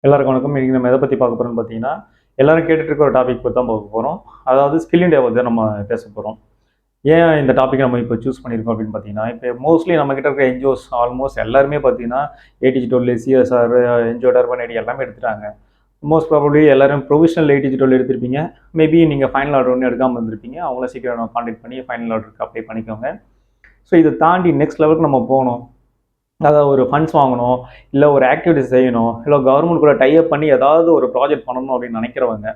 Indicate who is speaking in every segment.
Speaker 1: எல்லாருக்கும் வணக்கம். இன்னைக்கு நம்ம எதை பற்றி பார்க்க போகிறோம்னு பார்த்தீங்கன்னா, எல்லாரும் கேட்டுட்டு இருக்க ஒரு டாபிக் பற்றி தான் பார்க்க போகிறோம். அதாவது ஸ்கில் இண்டியா பற்றி தான் நம்ம பேச போகிறோம். ஏன் இந்த டாபிக் நம்ம இப்போ சூஸ் பண்ணியிருக்கோம் அப்படின்னு பார்த்தீங்கன்னா, இப்போ மோஸ்ட்லி நம்ம கிட்ட இருக்க என்ஜிஓஸ் ஆல்மோஸ்ட் எல்லாருமே பார்த்தீங்கன்னா ஏடிஜிட்டல், சிஎஸ்ஆர், என்ஜிஓ டர்பன் ஐடி எல்லாமே எடுத்துட்டாங்க. மோஸ்ட் ப்ராபப்ளி எல்லாரும் ப்ரொவிஷனல் ஏடிஜிட்டல் எடுத்திருப்பீங்க. மேபி நீங்கள் ஃபைனல் ஆர்டர் ஒன்று எடுக்காமல் இருந்திருப்பீங்க. அவங்கள சீக்கிரம் நம்ம கான்டாக்ட் பண்ணி ஃபைனல் ஆர்டருக்கு அப்ளை பண்ணிக்கோங்க. ஸோ இதை தாண்டி நெக்ஸ்ட் லெவலுக்கு நம்ம போகணும். அதாவது ஒரு ஃபண்ட்ஸ் வாங்கணும், இல்லை ஒரு ஆக்டிவிட்டிஸ் செய்யணும், இல்லை கவர்மெண்ட் கூட டைப் பண்ணி ஏதாவது ஒரு ப்ராஜெக்ட் பண்ணணும் அப்படின்னு நினைக்கிறவங்க,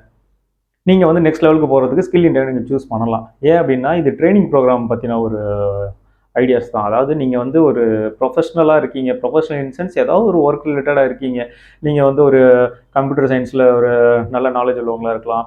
Speaker 1: நீங்கள் வந்து நெக்ஸ்ட் லெவலுக்கு போகிறதுக்கு ஸ்கில் இண்டியா நீங்கள் சூஸ் பண்ணலாம். ஏன் அப்படின்னா இது ட்ரைனிங் ப்ரோக்ராம் பற்றின ஒரு ஐடியாஸ் தான். அதாவது நீங்கள் வந்து ஒரு ப்ரொஃபஷ்னலாக இருக்கீங்க, ப்ரொஃபஷனல் இன் சென்ஸ் ஏதாவது ஒரு ஒர்க் ரிலேட்டடாக இருக்கீங்க. நீங்கள் வந்து ஒரு கம்ப்யூட்டர் சயின்ஸில் ஒரு நல்ல நாலேஜ் உள்ளவங்களாக இருக்கலாம்.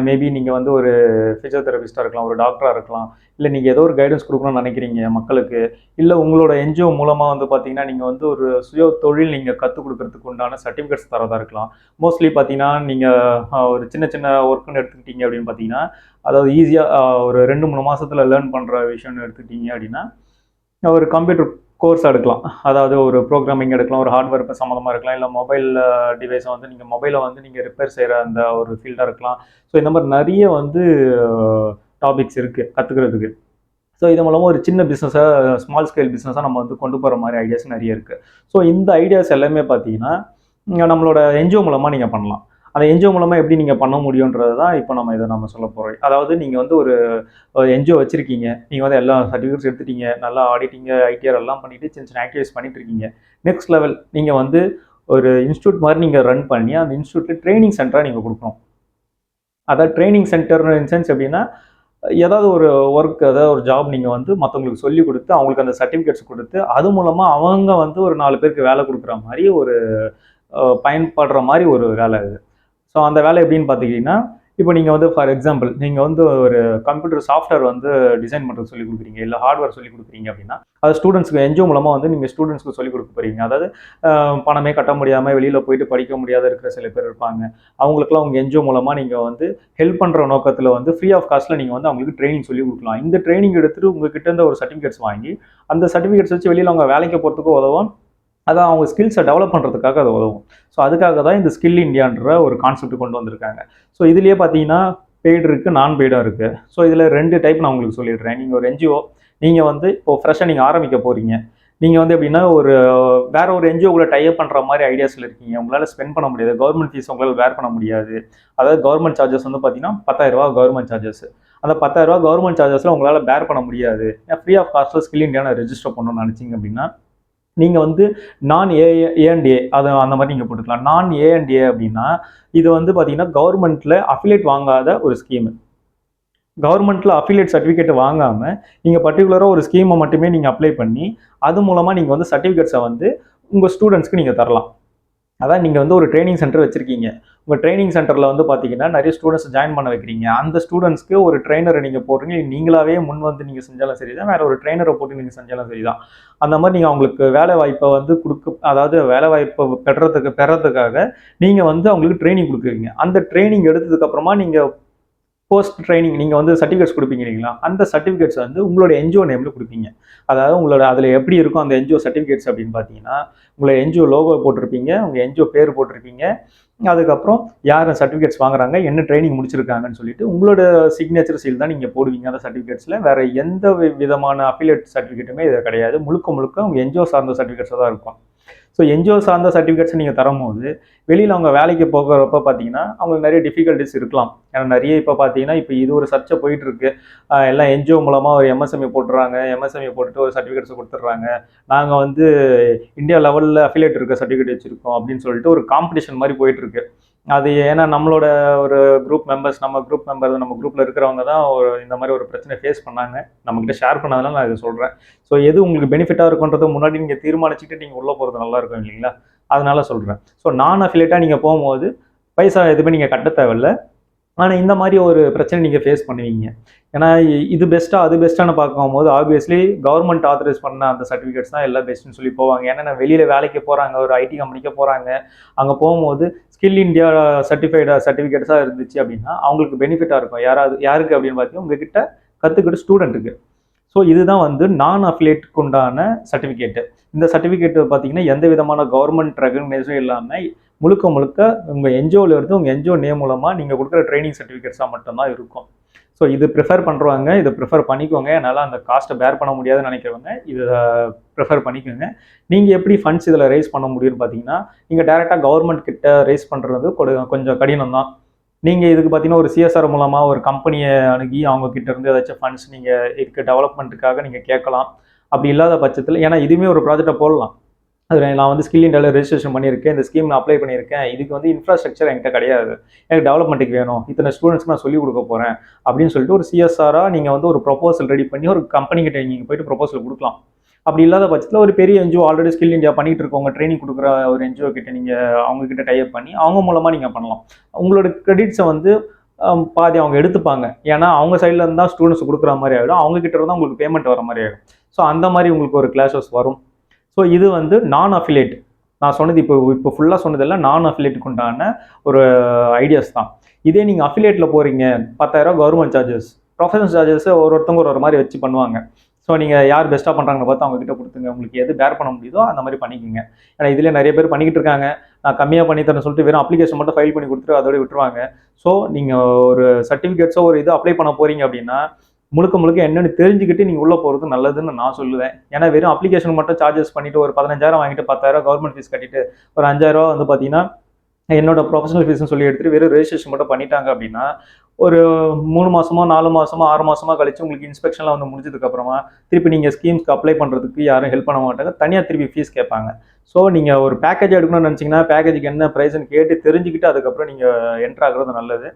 Speaker 1: மேபி நீங்கள் வந்து ஒரு ஃபிசியோதெரபிஸ்ட்டாக இருக்கலாம், ஒரு டாக்டராக இருக்கலாம், இல்லை நீங்கள் ஏதோ ஒரு கைடன்ஸ் கொடுக்கணும்னு நினைக்கிறீங்க மக்களுக்கு, இல்லை உங்களோட என்ஜிஓ மூலமாக வந்து பார்த்தீங்கன்னா நீங்கள் வந்து ஒரு சுய தொழில் நீங்கள் கற்றுக் கொடுக்கறதுக்கு உண்டான சர்டிஃபிகேட்ஸ் தரதாக இருக்கலாம். மோஸ்ட்லி பார்த்தீங்கன்னா நீங்கள் ஒரு சின்ன சின்ன ஒர்க்குன்னு எடுத்துக்கிட்டீங்க அப்படின்னு பார்த்தீங்கன்னா, அதாவது ஈஸியாக ஒரு 2-3 மாதத்தில் லேர்ன் பண்ணுற விஷயம்னு எடுத்துக்கிட்டீங்க அப்படின்னா, ஒரு கம்ப்யூட்டர் கோர்ஸ் எடுக்கலாம். அதாவது ஒரு ப்ரோக்ராமிங் எடுக்கலாம், ஒரு ஹார்ட்வேர் சம்மந்தமாக இருக்கலாம், இல்லை மொபைல் டிவைஸை வந்து நீங்கள் மொபைலை வந்து நீங்கள் ரிப்பேர் செய்கிற அந்த ஒரு ஃபீல்டாக இருக்கலாம். ஸோ இந்த மாதிரி நிறைய வந்து டாபிக்ஸ் இருக்குது கற்றுக்கிறதுக்கு. ஸோ இது மூலமாக ஒரு சின்ன பிஸ்னஸை ஸ்மால் ஸ்கேல் பிஸ்னஸாக நம்ம வந்து கொண்டு போகிற மாதிரி ஐடியாஸ் நிறைய இருக்குது. ஸோ இந்த ஐடியாஸ் எல்லாமே பார்த்தீங்கன்னா நம்மளோட என்ஜிஓ மூலமாக நீங்கள் பண்ணலாம். அந்த என்ஜிஓ மூலமாக எப்படி நீங்கள் பண்ண முடியுன்றது தான் இப்போ நம்ம சொல்ல போகிறோம். அதாவது நீங்கள் வந்து ஒரு என்ஜிஓ வச்சுருக்கீங்க, நீங்கள் வந்து எல்லா சர்டிஃபிகேட்ஸ் எடுத்துட்டீங்க, நல்லா ஆடிட்டிங்கு, ஐடிஆர் எல்லாம் பண்ணிவிட்டு சின்ன சின்ன ஆக்டிவிட்டிஸ் பண்ணிட்டு இருக்கீங்க. நெக்ஸ்ட் லெவல் நீங்கள் வந்து ஒரு இன்ஸ்டியூட் மாதிரி நீங்கள் ரன் பண்ணி அந்த இன்ஸ்டியூட்டில் ட்ரைனிங் சென்டராக நீங்கள் கொடுக்கணும். அதாவது ட்ரைனிங் சென்டர் இன் சென்ஸ் எப்படின்னா, ஏதாவது ஒரு ஒர்க், ஏதாவது ஒரு ஜாப் நீங்கள் வந்து மற்றவங்களுக்கு சொல்லிக் கொடுத்து அவங்களுக்கு அந்த சர்டிஃபிகேட்ஸ் கொடுத்து அது மூலமாக அவங்க வந்து ஒரு 4 பேருக்கு வேலை கொடுக்குற மாதிரி ஒரு பயன்படுற மாதிரி ஒரு வேலை இது. ஸோ அந்த வேலை எப்படின்னு பார்த்துக்கிட்டிங்கன்னா, இப்போ நீங்கள் வந்து ஃபார் எக்ஸாம்பிள் நீங்கள் வந்து ஒரு கம்ப்யூட்டர் சாஃப்ட்வேர் வந்து டிசைன் பண்ணுறது சொல்லிக் கொடுக்குறீங்க, இல்லை ஹார்ட்வேர் சொல்லிக் கொடுக்குறீங்க அப்படின்னா, அது ஸ்டூடெண்ட்ஸ்க்கு என்ஜிஓ மூலமாக வந்து நீங்கள் ஸ்டூடெண்ட்ஸ்க்கு சொல்லிக் கொடுக்க போகிறீங்க. அதாவது பணமே கட்ட முடியாமல் வெளியில் போயிட்டு படிக்க முடியாத இருக்கிற சில பேர் இருப்பாங்க. அவங்களுக்குலாம் உங்கள் என்ஜிஓ மூலமாக நீங்கள் வந்து ஹெல்ப் பண்ணுற நோக்கத்தில் வந்து ஃப்ரீ ஆஃப் காஸ்ட்டில் நீங்கள் வந்து அவங்களுக்கு ட்ரைனிங் சொல்லிக் கொடுக்கலாம். இந்த ட்ரைனிங் எடுத்துகிட்டு உங்ககிட்ட இருந்த ஒரு சர்டிஃபிகேட்ஸ் வாங்கி அந்த சர்டிஃபிகேட்ஸ் வச்சு வெளியில் அவங்க வேலைக்கு போகிறதுக்கும் உதவும். அதான் அவங்க ஸ்கில்ஸை டெவலப் பண்ணுறதுக்காக அது உதவும். ஸோ அதுக்காக தான் இந்த ஸ்கில் இண்டியான்ற ஒரு கான்செப்ட் கொண்டு வந்திருக்காங்க. ஸோ இதுலேயே பார்த்தீங்கன்னா பெய்டு இருக்குது, நான் பெய்டாக இருக்குது. ஸோ இதில் 2 டைப் நான் உங்களுக்கு சொல்லிடுறேன். நீங்கள் ஒரு என்ஜிஓ, நீங்கள் வந்து இப்போ ஃப்ரெஷ்ஷாக நீங்கள் ஆரம்பிக்க போகிறீங்க. நீங்கள் வந்து எப்படின்னா ஒரு வேற ஒரு என்ஜிஓ கூட டைப் பண்ணுற மாதிரி ஐடியாஸில் இருக்கீங்க. உங்களால் ஸ்பெண்ட் பண்ண முடியாது, கவர்மெண்ட் ஃபீஸ் உங்களால் வேர் பண்ண முடியாது. அதாவது கவர்மெண்ட் சார்ஜஸ் வந்து பார்த்தீங்கன்னா 10,000 கவர்மெண்ட் சார்ஜஸ். அந்த 10,000 கவர்மெண்ட் சார்ஜஸில் உங்களால் பேர் பண்ண முடியாது. ஃப்ரீ ஆஃப் காஸ்ட்டில் ஸ்கில் இண்டியாவில் ரெஜிஸ்டர் பண்ணணும்னு நினச்சிங்க அப்படின்னா, நீங்கள் வந்து நான் ஏ&ஏ அது அந்த மாதிரி நீங்கள் போட்டுக்கலாம். நான் ஏ&ஏ அப்படின்னா இது வந்து பார்த்தீங்கன்னா கவர்மெண்ட்டில் அஃபிலியேட் வாங்காத ஒரு ஸ்கீமு. கவர்மெண்ட்டில் அஃபிலியேட் சர்டிஃபிகேட் வாங்காமல் நீங்கள் பர்டிகுலராக ஒரு ஸ்கீமை மட்டுமே நீங்கள் அப்ளை பண்ணி அது மூலமாக நீங்கள் வந்து சர்டிஃபிகேட்ஸை வந்து உங்கள் ஸ்டூடெண்ட்ஸ்க்கு நீங்கள் தரலாம். அதான் நீங்கள் வந்து ஒரு ட்ரைனிங் சென்டர் வச்சுருக்கீங்க. உங்கள் ட்ரைனிங் சென்டரில் வந்து பார்த்தீங்கன்னா நிறைய ஸ்டூடெண்ட்ஸ் ஜாயின் பண்ண வைக்கிறீங்க. அந்த ஸ்டூடெண்ட்ஸ்க்கு ஒரு ட்ரைனரை நீங்கள் போடுறீங்க. நீங்களாவே முன் வந்து நீங்கள் செஞ்சாலும் சரி தான், வேறு ஒரு ட்ரைனரை போட்டு நீங்கள் செஞ்சாலும் சரி தான். அந்த மாதிரி நீங்கள் அவங்களுக்கு வேலை வாய்ப்பை வந்து அதாவது வேலை வாய்ப்பை பெறதுக்காக நீங்கள் வந்து அவங்களுக்கு ட்ரைனிங் கொடுக்குறீங்க. அந்த ட்ரைனிங் எடுத்ததுக்கப்புறமா நீங்கள் போஸ்ட் ட்ரைனிங் நீங்கள் வந்து சர்டிஃபிகேட்ஸ் கொடுப்பீங்க இல்லைங்களா, அந்த சர்டிஃபிகேட்ஸ் வந்து உங்களோட என்ஜிஓ நேமில் கொடுப்பீங்க. அதாவது உங்களோட அதில் எப்படி இருக்கும் அந்த என்ஜிஓ சர்டிஃபிகேட்ஸ் அப்படின்னு பார்த்தீங்கன்னா, உங்களை என்ஜிஓ லோகோ போட்டிருப்பீங்க, உங்கள் என்ஜிஓ பேர் போட்டிருப்பீங்க, அதுக்கப்புறம் யார் சர்டிஃபிகேட்ஸ் வாங்குறாங்க, என்ன ட்ரைனிங் முடிச்சிருக்காங்கன்னு சொல்லிட்டு உங்களோட சிக்னேச்சர் சீல் தான் நீங்கள் போடுவீங்க அந்த சர்டிஃபிகேட்ஸில். வேறு எந்த விதமான அஃபிலியேட் சர்டிஃபிகேட்டுமே இது கிடையாது. முழுக்க உங்கள் என்ஜிஓ சார்ந்த சர்டிஃபிகேட்ஸாக தான் இருக்கும். ஸோ என்ஜிஓ சார்ந்த சர்டிஃபிகேட்ஸ் நீங்கள் தரும்போது வெளியில் அவங்க வேலைக்கு போகிறப்ப பார்த்தீங்கன்னா அவங்களுக்கு நிறைய டிஃபிகல்ட்டிஸ் இருக்கலாம். ஏன்னா நிறைய இப்போ பார்த்தீங்கன்னா இப்போ இது ஒரு சர்ச்சை போயிட்டு இருக்கு. எல்லாம் என்ஜிஓ மூலமாக ஒரு எம்எஸ்எம்இ போட்டுறாங்க, எம்எஸ்எம்இ போட்டுட்டு ஒரு சர்டிஃபிகேட்ஸ் கொடுத்துட்றாங்க. நாங்கள் வந்து இந்தியா லெவலில் அஃபிலியேட் இருக்க சர்டிஃபிகேட் வச்சுருக்கோம் அப்படின்னு சொல்லிட்டு ஒரு காம்படிஷன் மாதிரி போயிட்டு இருக்கு. அது ஏன்னா நம்மளோட ஒரு நம்ம குரூப்பில் இருக்கிறவங்க தான் இந்த மாதிரி ஒரு பிரச்சனை ஃபேஸ் பண்ணாங்க. நம்மக்கிட்ட ஷேர் பண்ணதுனால நான் இதை சொல்கிறேன். ஸோ எது உங்களுக்கு பெனிஃபிட்டாக இருக்குன்றதை முன்னாடி நீங்கள் தீர்மானிச்சுட்டு நீங்கள் உள்ளே போகிறது நல்லா இருக்கும் இல்லைங்களா, அதனால சொல்கிறேன். ஸோ நான் அஃபிலியேட்டாக நீங்கள் போகும்போது பைசா எதுவுமே நீங்கள் கட்ட தேவையில்லை. ஆனால் இந்த மாதிரி ஒரு பிரச்சனை நீங்கள் ஃபேஸ் பண்ணுவீங்க. ஏன்னா இது பெஸ்ட்டாக அது பெஸ்ட்டானு பார்க்கும்போது ஆப்வியஸ்லி கவர்மெண்ட் ஆத்தரைஸ் பண்ண அந்த சர்டிஃபிகேட்ஸ் தான் எல்லாம் பெஸ்ட்டுன்னு சொல்லி போவாங்க. ஏன்னா வெளியில் வேலைக்கு போகிறாங்க, ஒரு ஐடி கம்பெனிக்கு போகிறாங்க. அங்கே போகும்போது ஸ்கில் இண்டியா சர்டிஃபிகேட்ஸாக இருந்துச்சு அப்படின்னா அவங்களுக்கு பெனிஃபிட்டாக இருக்கும். யாருக்கு அப்படின்னு பார்த்தீங்கன்னா உங்ககிட்ட கற்றுக்கிட்டு ஸ்டூடெண்ட்டுக்கு. ஸோ இதுதான் வந்து நான் அஃபிலியேட்டுக்கு உண்டான சர்டிஃபிகேட்டு. இந்த சர்டிஃபிகேட் பார்த்தீங்கன்னா எந்த விதமான கவர்மெண்ட் ரெகக்னைஸும் இல்லாமல் முழுக்க முழுக்க உங்கள் என்ஜிஓவில் இருந்து உங்கள் என்ஜிஓ நேம் மூலமாக நீங்கள் கொடுக்குற ட்ரைனிங் சர்டிஃபிகேட்ஸாக மட்டும்தான் இருக்கும். ஸோ இது ப்ரிஃபர் பண்ணுறவங்க இதை ப்ரிஃபர் பண்ணிக்கோங்க. என்னால் அந்த காஸ்ட்டை பேர் பண்ண முடியாதுன்னு நினைக்கிறவங்க இதை ப்ரிஃபர் பண்ணிக்கோங்க. நீங்கள் எப்படி ஃபண்ட்ஸ் இதில் ரைஸ் பண்ண முடியும்னு பார்த்தீங்கன்னா, நீங்கள் டேரெக்டாக கவர்மெண்ட் கிட்ட ரைஸ் பண்ணுறது கொஞ்சம் கடினம் தான். நீங்கள் இதுக்கு பார்த்தீங்கன்னா ஒரு சிஎஸ்ஆர் மூலமாக ஒரு கம்பெனியை அணுகி அவங்க கிட்ட இருந்து ஏதாச்சும் ஃபண்ட்ஸ் நீங்கள் இதுக்கு டெவலப்மெண்ட்டுக்காக நீங்கள் கேட்கலாம். அப்படி இல்லாத பட்சத்தில், ஏன்னா இதுவுமே ஒரு ப்ராஜெக்டை போடலாம். அதில் நான் வந்து ஸ்கில் இண்டியாவில் ரெஜிஸ்ட்ரேஷன் பண்ணியிருக்கேன், இந்த ஸ்கீம் நான் அப்ளை பண்ணியிருக்கேன், இதுக்கு வந்து இன்ஃப்ராஸ்ட்ரக்சர் என்கிட்ட கிடையாது, எனக்கு டெவலப்மெண்ட்டுக்கு வேணும், இத்தனை ஸ்டூடெண்ட்ஸ்க்கு நான் சொல்லிக் கொடுக்க போகிறேன் அப்படின்னு சொல்லிட்டு ஒரு சிஎஸ்ஆராக நீங்கள் வந்து ஒரு ப்ரொபோசல் ரெடி பண்ணி ஒரு கம்பெனிக்கிட்ட நீங்கள் போயிட்டு ப்ரொபோசல் கொடுக்கலாம். அப்படி இல்லாத பட்சத்தில் ஒரு பெரிய என்ஜிஓ ஆல்ரெடி ஸ்கில் இண்டியா பண்ணிட்டு இருக்கவங்க ட்ரைனிங் கொடுக்குற ஒரு என்ஜிஓ கிட்ட நீங்கள் அவங்கக்கிட்ட டைப் பண்ணி அவங்க மூலமாக நீங்கள் பண்ணலாம். உங்களோட கிரெடிட்ஸை வந்து பாதி அவங்க எடுத்துப்பாங்க. ஏன்னா அவங்க சைடில் இருந்தால் ஸ்டூடெண்ட்ஸ் கொடுக்குற மாதிரி ஆகிடும், அவங்க கிட்ட இருந்தால் உங்களுக்கு பேமெண்ட் வர மாதிரி ஆகிடும். ஸோ அந்த மாதிரி உங்களுக்கு ஒரு கிளாஷஸ் வரும். ஸோ இது வந்து நான் அஃபிலேட், நான் சொன்னது இப்போ ஃபுல்லாக சொன்னதெல்லாம் நான் அஃபிலேட்டுக்கு உண்டான ஒரு ஐடியாஸ் தான். இதே நீங்கள் அஃபிலேட்டில் போகிறீங்க, 10,000 கவர்மெண்ட் சார்ஜஸ், ப்ரொஃபஷனல் சார்ஜஸ் ஒருத்தவங்க ஒரு மாதிரி வச்சு பண்ணுவாங்க. ஸோ நீங்கள் யார் பெஸ்ட்டாக பண்ணுறாங்கன்னு பார்த்து அவங்க கிட்ட கொடுத்துங்க, உங்களுக்கு எது பேர் பண்ண முடியுதோ அந்த மாதிரி பண்ணிக்கோங்க. ஏன்னா இதிலே நிறைய பேர் பண்ணிக்கிட்டு இருக்காங்க, நான் கம்மியாக பண்ணி தரேன்னு சொல்லிட்டு வெறும் அப்ளிகேஷன் மட்டும் ஃபைல் பண்ணி கொடுத்துட்டு அதோட விட்டுருவாங்க. ஸோ நீங்கள் ஒரு சர்டிஃபிகேட்ஸோ ஒரு இது அப்ளை பண்ண போகிறீங்க அப்படின்னா முழுக்க முழுக்க என்னென்னு தெரிஞ்சுக்கிட்டு நீங்கள் உள்ளே போகிறது நல்லதுன்னு நான் சொல்லுவேன். ஏன்னா வெறும் அப்ளிகேஷன் மட்டும் சார்ஜஸ் பண்ணிவிட்டு ஒரு 15,000 வாங்கிட்டு 10,000 கவர்மெண்ட் ஃபீஸ் கட்டிட்டு ஒரு 5,000 வந்து பார்த்தீங்கன்னா என்னோட ப்ரொஃபஷனல் ஃபீஸ்னு சொல்லி எடுத்துகிட்டு வெறும் ரெஜிஸ்ட்ரேஷன் மட்டும் பண்ணிட்டாங்க அப்படின்னா ஒரு 3 மாதமோ 4 மாதமோ 6 மாதமோ கழிச்சு உங்களுக்கு இன்ஸ்பெக்ஷன்லாம் வந்து முடிஞ்சதுக்கப்புறமா திருப்பி நீங்கள் ஸ்கீம்ஸ்க்கு அப்ளை பண்ணுறதுக்கு யாரும் ஹெல்ப் பண்ண மாட்டாங்க, தனியாக திருப்பி ஃபீஸ் கேட்பாங்க. ஸோ நீங்கள் ஒரு பேக்கேஜ் எடுக்கணும்னு நினச்சிங்கன்னா பேக்கேஜுக்கு என்ன ப்ரைஸ்ன்னு கேட்டு தெரிஞ்சுக்கிட்டு அதுக்கப்புறம் நீங்கள் என்ட்ரு ஆகிறது நல்லது.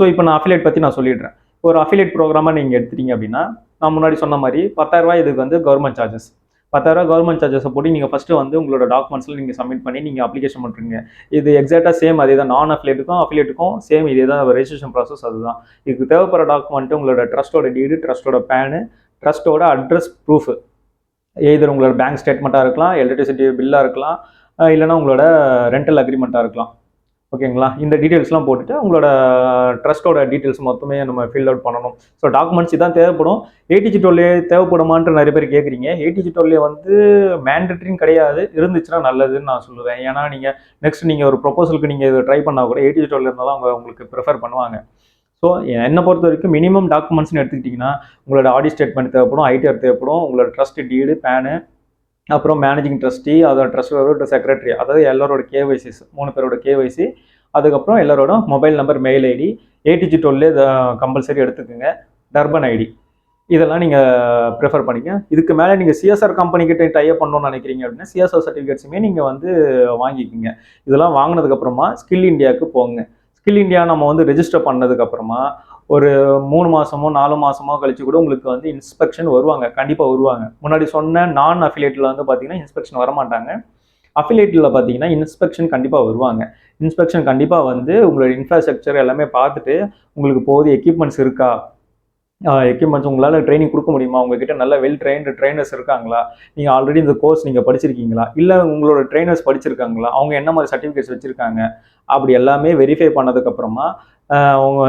Speaker 1: ஸோ இப்போ நான் அஃபிலேட் பற்றி நான் சொல்லிடுறேன். ஒரு அஃபிலேட் ப்ரோக்ராமாக நீங்கள் எடுத்துட்டீங்க அப்படின்னா, நான் முன்னாடி சொன்ன மாதிரி 10,000 இதுக்கு வந்து கவர்மெண்ட் சார்ஜஸ். 10,000 கவர்மெண்ட் சார்ஜஸை போட்டு நீங்கள் ஃபஸ்ட்டு வந்து உங்களோட டாக்குமெண்ட்ஸில் நீங்கள் சப்மிட் பண்ணி நீங்கள் அப்ளிகேஷன் பண்ணுறீங்க. இது எக்ஸாக்டாக சேம் அதே தான், நான் அஃபிலேட்டுக்கும் சேம் இதே தான் ரெஜிஸ்ட்ரேஷன் ப்ராசஸ். அதுதான் இதுக்கு தேவைப்படுற டாக்குமெண்ட்டு உங்களோட ட்ரஸ்ட்டோட டீடு, ட்ரஸ்ட்டோட பேனு, ட்ரஸ்ட்டோட அட்ரஸ் ப்ரூஃபு, எதர் உங்களோட பேங்க் ஸ்டேட்மெண்ட்டாக இருக்கலாம், எலக்ட்ரிசிட்டி பில்லாக இருக்கலாம், இல்லைனா உங்களோட ரெண்டல் அக்ரிமெண்ட்டாக இருக்கலாம். ஓகேங்களா? இந்த டீட்டெயில்ஸ்லாம் போட்டுட்டு உங்களோட ட்ரஸ்ட்டோட டீட்டெயில்ஸ் மொத்தமே நம்ம ஃபில் அவுட் பண்ணணும். ஸோ டாக்குமெண்ட்ஸ் இதான் தேவைப்படும். ஏடிஜி12 தேவைப்படுமான்ட்டு நிறைய பேர் கேட்குறீங்க. ஏடிஜி12 வந்து மேண்டட்ரின்னு கிடையாது, இருந்துச்சுன்னா நல்லதுன்னு நான் சொல்லுவேன். ஏன்னா நீங்கள் நெக்ஸ்ட் நீங்கள் ஒரு ப்ரொபோசலுக்கு நீங்கள் இதை ட்ரை பண்ணால் கூட ஏடிஜி12 இருந்தால் தான் அவங்க உங்களுக்கு ப்ரிஃபர் பண்ணுவாங்க. ஸோ என்னை பொறுத்த வரைக்கும் மினிமம் டாக்குமெண்ட்ஸ்னு எடுத்துக்கிட்டிங்கன்னா உங்களோட ஆடிட் ஸ்டேட்மெண்ட் தேவைப்படும், ஐடிஆர் தேவைப்படும், உங்களோட ட்ரஸ்ட் டீடு, பேனு, அப்புறம் மேனேஜிங் ட்ரஸ்டி, அதோட ட்ரஸ்டரோட செக்ரட்டரி, அதாவது எல்லாரோட கேஒய்சிஸ் 3 பேரோட கேஒய்சி, அதுக்கப்புறம் எல்லாரோட மொபைல் நம்பர், மெயில் ஐடி, ஏடிஜி12 இதை கம்பல்சரி எடுத்துக்கோங்க, டர்பன் ஐடி, இதெல்லாம் நீங்கள் ப்ரிஃபர் பண்ணிக்க. இதுக்கு மேலே நீங்கள் சிஎஸ்ஆர் கம்பெனிக்கிட்ட டைப் பண்ணணும்னு நினைக்கிறீங்க அப்படின்னா சிஎஸ்ஆர் சர்டிஃபிகேட்ஸுமே நீங்கள் வந்து வாங்கிக்கோங்க. இதெல்லாம் வாங்கினதுக்கப்புறமா ஸ்கில் இண்டியாவுக்கு போங்க. ஸ்கில் இண்டியா நம்ம வந்து ரெஜிஸ்டர் பண்ணதுக்கப்புறமா ஒரு 3 மாதமோ 4 மாதமோ கழிச்சு கூட உங்களுக்கு வந்து இன்ஸ்பெக்ஷன் வருவாங்க, கண்டிப்பாக வருவாங்க. முன்னாடி சொன்ன நான் அஃபிலேட்டில் வந்து பார்த்தீங்கன்னா இன்ஸ்பெக்ஷன் வரமாட்டாங்க. அஃபிலேட்டில் பார்த்தீங்கன்னா இன்ஸ்பெக்ஷன் கண்டிப்பாக வருவாங்க. இன்ஸ்பெக்ஷன் கண்டிப்பாக வந்து உங்களோட இன்ஃப்ராஸ்ட்ரக்சர் எல்லாமே பார்த்துட்டு உங்களுக்கு போதிய எக்யூப்மெண்ட்ஸ் இருக்கா, எக்யூப்மெண்ட்ஸ் உங்களால் ட்ரைனிங் கொடுக்க முடியுமா, உங்ககிட்ட நல்ல வெல் ட்ரைனர்ஸ் இருக்காங்களா, நீங்கள் ஆல்ரெடி இந்த கோர்ஸ் நீங்கள் படிச்சிருக்கீங்களா, இல்லை உங்களோட ட்ரைனர்ஸ் படிச்சிருக்காங்களா, அவங்க என்ன மாதிரி சர்டிஃபிகேட்ஸ் வச்சுருக்காங்க, அப்படி எல்லாமே வெரிஃபை பண்ணதுக்கப்புறமா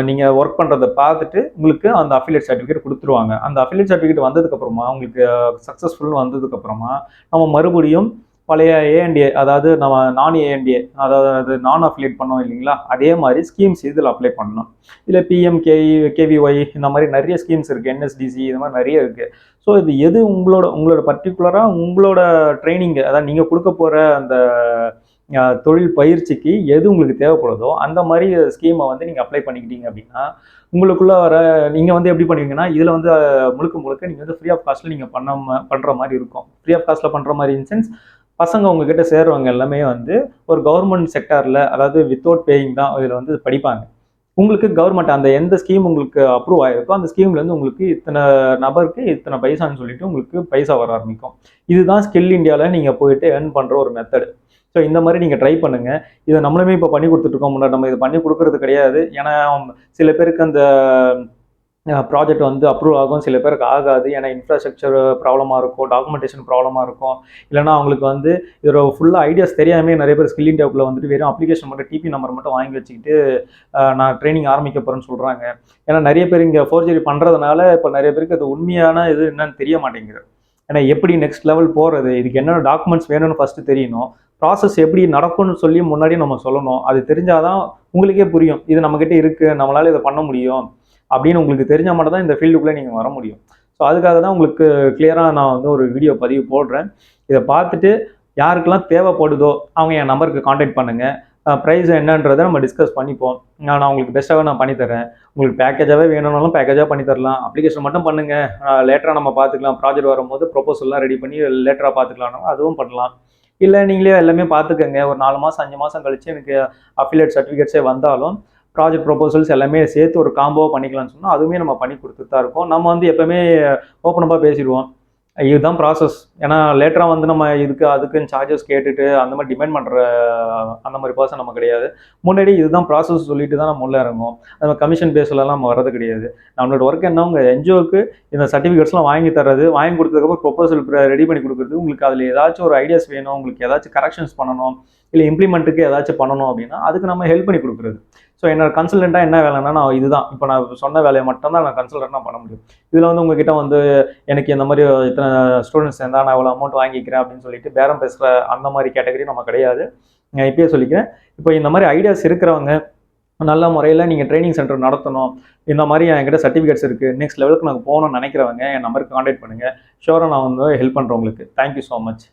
Speaker 1: நீங்கள் ஒர்க் பண்ணுறதை பார்த்துட்டு உங்களுக்கு அந்த அஃபிலியேட் சர்டிஃபிகேட் கொடுத்துருவாங்க. அந்த அஃபிலியேட் சர்டிஃபிகேட் வந்ததுக்கப்புறமா உங்களுக்கு சக்ஸஸ்ஃபுல்னு வந்ததுக்கப்புறமா நம்ம மறுபடியும் பழைய ஏஎன்டிஏ, அதாவது நம்ம நான் ஏஎன்டிஏ, அதாவது நான் அஃபிலியேட் பண்ணோம் இல்லைங்களா, அதே மாதிரி ஸ்கீம்ஸ் இதில் அப்ளை பண்ணணும். இதில் கேவிஒய் இந்த மாதிரி நிறைய ஸ்கீம்ஸ் இருக்குது, என்எஸ்டிசி இது மாதிரி நிறைய இருக்குது. ஸோ இது எது உங்களோட பர்டிகுலராக உங்களோட ட்ரைனிங், அதாவது நீங்கள் கொடுக்க போகிற அந்த தொழில் பயிற்சிக்கு எது உங்களுக்கு தேவைப்படுதோ அந்த மாதிரி ஸ்கீமை வந்து நீங்கள் அப்ளை பண்ணிக்கிட்டீங்க அப்படின்னா உங்களுக்குள்ள வர நீங்கள் வந்து எப்படி பண்ணுவீங்கன்னா இதில் வந்து முழுக்க நீங்கள் வந்து ஃப்ரீ ஆஃப் காஸ்ட்டில் நீங்கள் பண்ணுற மாதிரி இருக்கும். ஃப்ரீ ஆஃப் காஸ்ட்டில் பண்ணுற மாதிரி இன்சென்ஸ் பசங்க உங்ககிட்ட சேர்றவங்க எல்லாமே வந்து ஒரு கவர்மெண்ட் செக்டாரில், அதாவது வித்தவுட் பேயிங் தான் இதில் வந்து படிப்பாங்க. உங்களுக்கு கவர்மெண்ட் அந்த எந்த ஸ்கீம் உங்களுக்கு அப்ரூவ் ஆகிருக்கோ அந்த ஸ்கீம்லேருந்து உங்களுக்கு இத்தனை நபருக்கு இத்தனை பைசான்னு சொல்லிட்டு உங்களுக்கு பைசா வர ஆரம்பிக்கும். இதுதான் ஸ்கில் இண்டியாவில் நீங்கள் போயிட்டு ஏர்ன் பண்ணுற ஒரு மெத்தடு. ஸோ இந்த மாதிரி நீங்கள் ட்ரை பண்ணுங்கள். இதை நம்மளுமே இப்போ பண்ணி கொடுத்துட்ருக்கோம். முன்னாடி நம்ம இதை பண்ணி கொடுக்கறது கிடையாது. ஏன்னா சில பேருக்கு அந்த ப்ராஜெக்ட் வந்து அப்ரூவ் ஆகும், சில பேருக்கு ஆகாது. ஏன்னா இன்ஃப்ராஸ்ட்ரக்சர் ப்ராப்ளமாக இருக்கும், டாக்குமெண்டேஷன் ப்ராப்ளமாக இருக்கும், இல்லைனா அவங்களுக்கு வந்து இதோட ஃபுல்லாக ஐடியாஸ் தெரியாமல் நிறைய பேர் ஸ்கில் இண்டியாவுக்குள்ள வந்துட்டு வெறும் அப்ளிகேஷன் மட்டும் டிபி நம்பர் மட்டும் வாங்கி வச்சுக்கிட்டு நான் ட்ரைனிங் ஆரம்பிக்க போகிறேன்னு சொல்கிறாங்க. ஏன்னா நிறைய பேர் இங்கே ஃபோர்ஜரி பண்ணுறதுனால இப்போ நிறைய பேருக்கு அது உண்மையான இது என்னன்னு தெரிய மாட்டேங்குது. ஏன்னா எப்படி நெக்ஸ்ட் லெவல் போகிறது, இதுக்கு என்னென்ன டாக்குமெண்ட்ஸ் வேணும்னு ஃபஸ்ட்டு தெரியணும், ப்ராசஸ் எப்படி நடக்கும்னு சொல்லி முன்னாடியே நம்ம சொல்லணும். அது தெரிஞ்சாதான் உங்களுக்கே புரியும். இது நம்மகிட்ட இருக்கு, நம்மளால இதை பண்ண முடியும் அப்படின்னு உங்களுக்கு தெரிஞ்சால் மட்டும் தான் இந்த ஃபீல்டுக்குள்ளே நீங்கள் வர முடியும். ஸோ அதுக்காக தான் உங்களுக்கு கிளியராக நான் வந்து ஒரு வீடியோ பதிவு போடுறேன். இதை பார்த்துட்டு யாருக்கெல்லாம் தேவைப்படுதோ அவங்க என் நம்பருக்கு காண்டாக்ட் பண்ணுங்கள். ப்ரைஸ் என்னன்றதை நம்ம டிஸ்கஸ் பண்ணிப்போம். நான் உங்களுக்கு பெஸ்ட்டாகவே நான் பண்ணித்தரேன். உங்களுக்கு பேக்கேஜாகவே வேணும்னாலும் பேக்கேஜாக பண்ணி தரலாம். அப்ளிகேஷன் மட்டும் பண்ணுங்கள், லேட்டராக நம்ம பார்த்துக்கலாம். ப்ராஜெக்ட் வரும்போது ப்ரொபோசல்லாம் ரெடி பண்ணி லேட்டராக பார்த்துக்கலாம், அதுவும் பண்ணலாம். இல்லை நீங்களே எல்லாமே பார்த்துக்கங்க. ஒரு 4 மாதம் 5 மாதம் கழிச்சு எனக்கு அஃபிலியேட் சர்டிஃபிகேட்ஸே வந்தாலும் ப்ராஜெக்ட் ப்ரொபோசல்ஸ் எல்லாமே சேர்த்து ஒரு காம்போவாக பண்ணிக்கலாம்னு சொன்னால் அதுவுமே நம்ம பண்ணி கொடுத்துட்டு தான் இருக்கோம். நம்ம வந்து எப்போவுமே ஓப்பனப்பாக பேசிடுவோம். இதுதான் ப்ராசஸ். ஏன்னா லேட்டராக வந்து நம்ம இதுக்கு அதுக்குன்னு சார்ஜஸ் கேட்டுட்டு அந்த மாதிரி டிமாண்ட் பண்ணுற அந்த மாதிரி பர்சன் நம்ம கிடையாது. முன்னாடி இதுதான் ப்ராசஸ் சொல்லிட்டு தான் நம்ம உள்ளே இறங்குவோம். நம்ம கமிஷன் பேஸ்லலாம் நம்ம வரது கிடையாது. நம்மளோட ஒர்க் என்ன, உங்கள் என்ஜிஓக்கு இந்த சர்டிஃபிகேட்ஸ்லாம் வாங்கி தர்றது, வாங்கி கொடுத்ததுக்கப்புறம் ப்ரொபோசல் ரெடி பண்ணி கொடுக்குறது. உங்களுக்கு அதில் ஏதாச்சும் ஒரு ஐடியாஸ் வேணும், உங்களுக்கு ஏதாச்சும் கரெக்ஷன்ஸ் பண்ணணும், இல்லை இம்ப்ளிமெண்ட்டுக்கு ஏதாச்சும் பண்ணணும் அப்படின்னா அதுக்கு நம்ம ஹெல்ப் பண்ணி கொடுக்குறது. ஸோ என்னோட கன்சல்டண்ட்டாக என்ன வேலைன்னா, நான் இதுதான் இப்போ நான் சொன்ன வேலையை மட்டும்தான் நான் கன்சல்டண்ட்டாக பண்ண முடியும். இதில் வந்து உங்ககிட்ட வந்து எனக்கு இந்த மாதிரி இத்தனை ஸ்டூடெண்ட்ஸ் இருந்தால் நான் இவ்வளோ அமௌண்ட் வாங்கிக்கிறேன் அப்படின்னு சொல்லிட்டு பேரம் பேசுகிற அந்த மாதிரி கேட்டகரி நம்ம கிடையாது. நான் இப்பயே சொல்லிக்கிறேன். இப்போ இந்த மாதிரி ஐடியாஸ் இருக்கிறவங்க நல்ல முறையில் நீங்கள் ட்ரைனிங் சென்டர் நடத்தணும், இந்த மாதிரி என்கிட்ட சர்டிஃபிகேட்ஸ் இருக்குது, நெக்ஸ்ட் லெவலுக்கு நாங்கள் போகணும்னு நினைக்கிறவங்க என் நம்பருக்கு காண்டாக்ட் பண்ணுங்கள். ஷூராக நான் வந்து ஹெல்ப் பண்ணுறேன் உங்களுக்கு. Thank you so much.